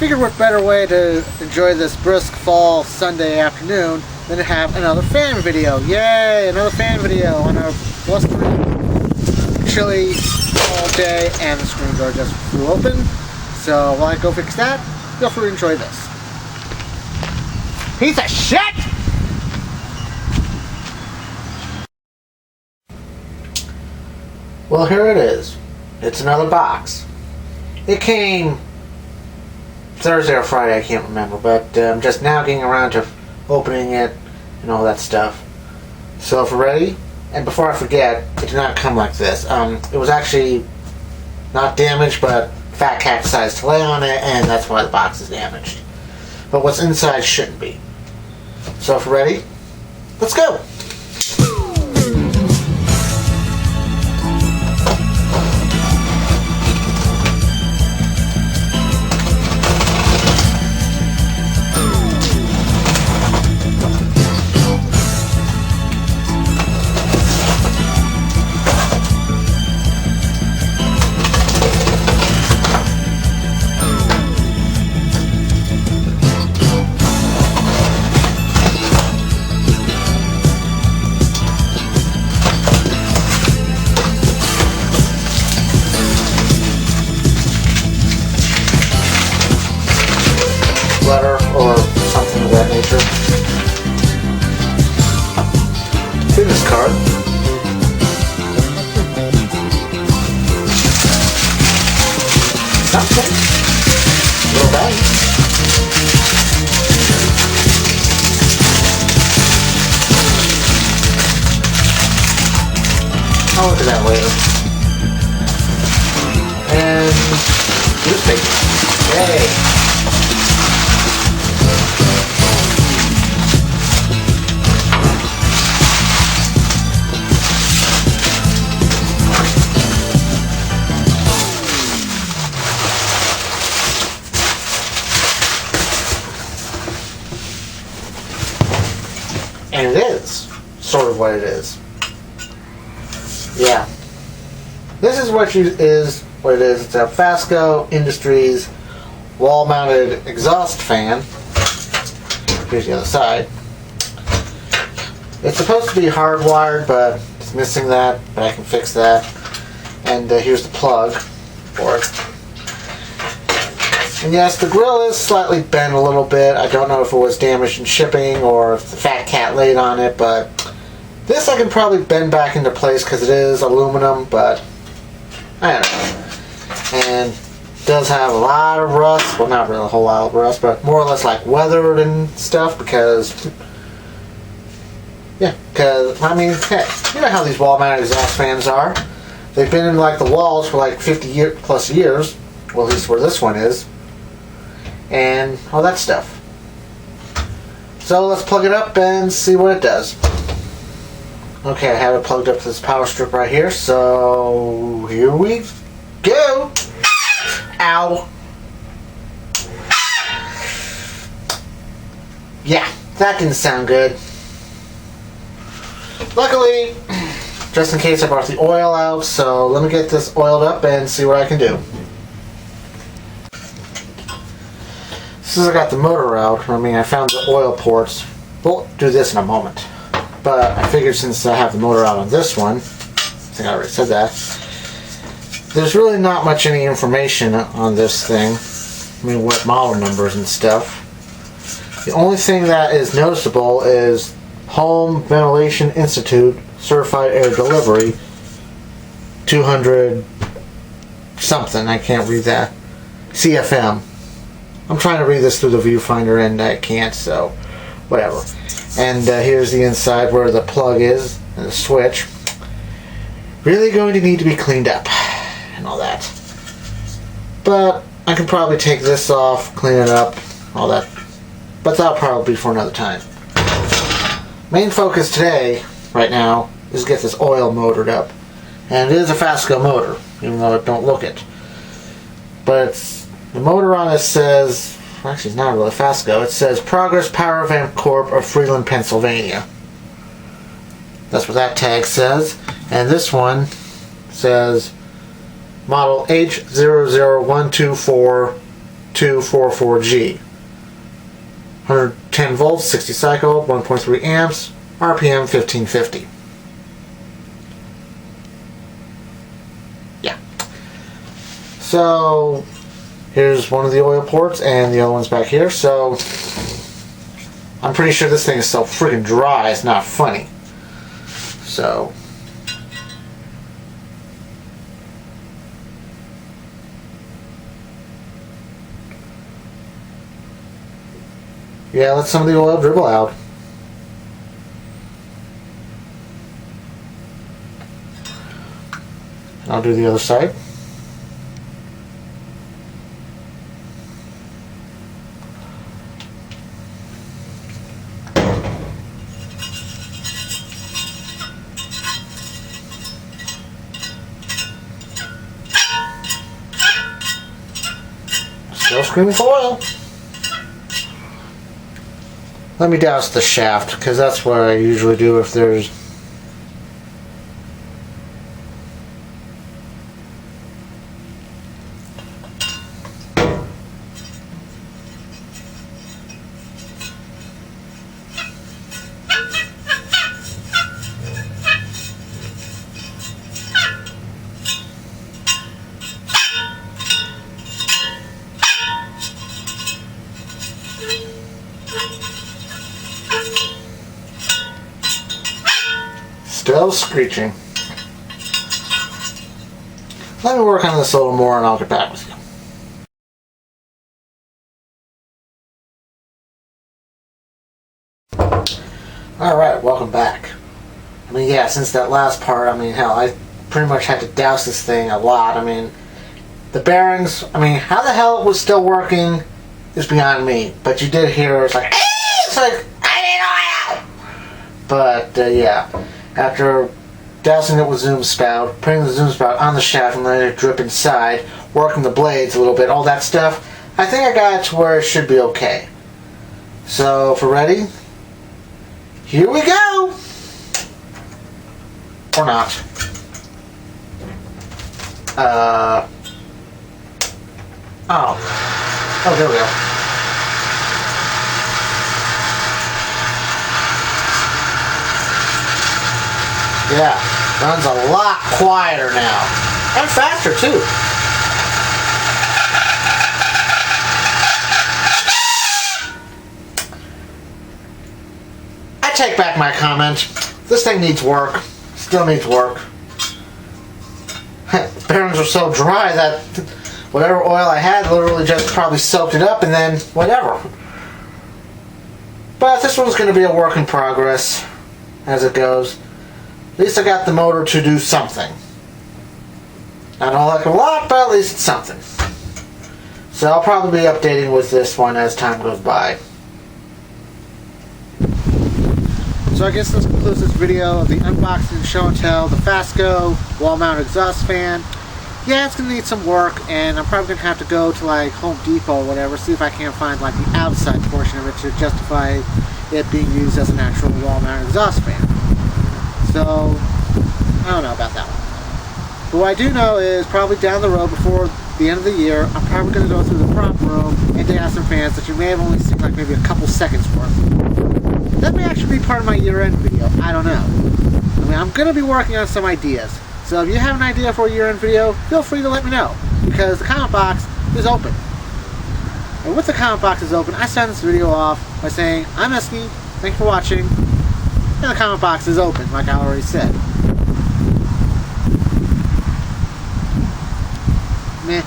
figured what better way to enjoy this brisk fall Sunday afternoon than to have another fan video. Yay! Another fan video on a blustery, chilly all day, and the screen door just flew open. So while I go fix that, feel free to enjoy this. Piece of shit! Well, here it is. It's another box. It came Thursday or Friday, I can't remember, but I'm just now getting around to opening it and all that stuff. So if we're ready, and before I forget, it did not come like this. It was actually not damaged, but Fat Cat decided to lay on it, and that's why the box is damaged. But what's inside shouldn't be. So if we're ready, let's go! Letter or something of that nature. Business card. Something. Little bag. I'll look at that later. And newspaper. Yay! And it is sort of what it is. Yeah. This is what it is. It's a Fasco Industries wall-mounted exhaust fan. Here's the other side. It's supposed to be hardwired, but it's missing that. But I can fix that. And here's the plug for it. And yes, the grill is slightly bent a little bit. I don't know if it was damaged in shipping or if the Fat Cat laid on it, but this I can probably bend back into place because it is aluminum, but I don't know. And it does have a lot of rust. Well, not really a whole lot of rust, but more or less like weathered and stuff because, yeah, because, I mean, hey, you know how these wall-mounted exhaust fans are. They've been in like the walls for like 50 plus years, well, at least where this one is. And all that stuff. So let's plug it up and see what it does. Okay, I have it plugged up to this power strip right here, so here we go. Ow. Yeah, that didn't sound good. Luckily, just in case I brought the oil out, so let me get this oiled up and see what I can do. Since I got the motor out, I found the oil ports. We'll do this in a moment. But I figured since I have the motor out on this one, I think I already said that, there's really not much any information on this thing. What model numbers and stuff. The only thing that is noticeable is Home Ventilation Institute Certified Air Delivery 200 something, I can't read that. CFM. I'm trying to read this through the viewfinder and I can't, so whatever. And here's the inside where the plug is and the switch. Really going to need to be cleaned up and all that. But I can probably take this off, clean it up, all that. But that'll probably be for another time. Main focus today, right now, is get this oil motored up. And it is a Fasco motor, even though it don't look it. But it's the motor on it says, actually it's not really Fasco, it says Progress Power Vamp Corp of Freeland, Pennsylvania. That's what that tag says. And this one says model H00124 244G. 110 volts, 60 cycle, 1.3 amps, RPM 1550. Yeah. So here's one of the oil ports and the other one's back here. So I'm pretty sure this thing is so freaking dry it's not funny. So yeah, let some of the oil dribble out. I'll do the other side. Still screaming for oil. Let me douse the shaft, because that's what I usually do if there's... Still screeching. Let me work on this a little more and I'll get back with you. Alright, welcome back. I mean, yeah, since that last part, I mean, hell, I pretty much had to douse this thing a lot. I mean, the bearings, I mean, how the hell it was still working is beyond me. But you did hear it's like, it's like, I need oil! But, yeah. After dousing it with Zoom Spout, putting the Zoom Spout on the shaft and letting it drip inside, working the blades a little bit, all that stuff, I think I got it to where it should be okay. So, if we're ready, here we go! Or not. Oh, there we go. Yeah, runs a lot quieter now. And faster, too. I take back my comment. This thing needs work. Still needs work. The bearings are so dry that whatever oil I had literally just probably soaked it up and then whatever. But this one's going to be a work in progress as it goes. At least I got the motor to do something. Not all like a lot, but at least it's something. So I'll probably be updating with this one as time goes by. So I guess this concludes this video of the unboxing show and tell, the Fasco wall-mounted exhaust fan. Yeah, it's going to need some work, and I'm probably going to have to go to like Home Depot or whatever, see if I can't find like the outside portion of it to justify it being used as an actual wall-mounted exhaust fan. So, I don't know about that one. But what I do know is probably down the road before the end of the year, I'm probably going to go through the prop room and dig out some fans that you may have only seen like maybe a couple seconds worth. That may actually be part of my year-end video. I don't know. I mean, I'm going to be working on some ideas. So if you have an idea for a year-end video, feel free to let me know. Because the comment box is open. And with the comment box is open, I start this video off by saying, I'm Esky, thanks for watching. And the comment box is open, like I already said. Meh.